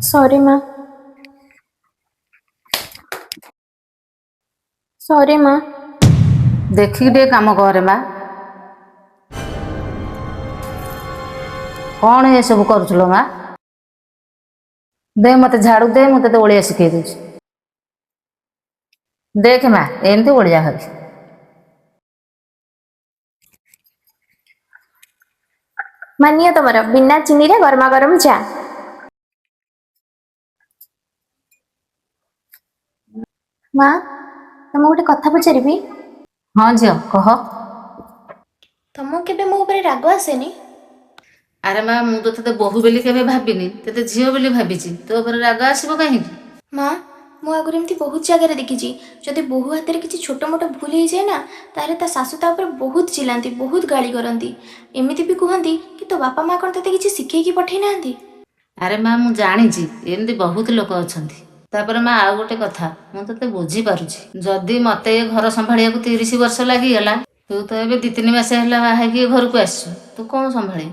Sorry माँ। Sorry माँ। देखिक टे काम करे माँ। कौन ये सब करुचलो माँ? दे मत झाड़ू दे मत तो ओलिया शिखे दूँ। देख माँ एमती ओलिया हरी मानिए तुम बिना चीनी रे गरमा गरम चा। माँ तुम गोटे कथा पचारि? हाँ झील कह। तुमको केबे मो ऊपर राग आसेनी? अरे माँ मु तो ते बहु बोली केबे भाबिनी ते झील बोली भाबिची तो ऊपर राग आसीबो काहे? माँ मु आगुरी एमती बहुत जगह देखी जदि बोहू हाथ में किसी छोट मोट भूल हो जाए ना तारे ता सासू ता ऊपर बहुत चिल्लाती बहुत गाली करती। एमती भी कहती कि तो बापा माँ कौन ते किसी शिखेकी पठे ना। अरे माँ मु जानी एमती बहुत लोक अच्छा। तापर माँ आउ गोटे कथा मु ते बुझी पारुची जदि मते ये घर संभालिया को 30 वर्ष लागिगला तू तो ए 2-3 मास है बाहर घर को आसु तू कौन संभाले?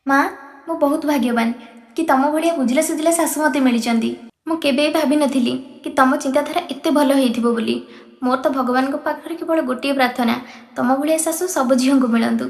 माँ मु बहुत भाग्यवान कि तुम भाया बुझला सुझला शाशु मत मिली। मु केबे भाभी नथिली कि तुम चिंताधारा एते भल होइथिबो बोली। मोर तो भगवान को पाखरे केवल गोटे प्रार्थना तुम भाया शाशु सब झील को मिलतु।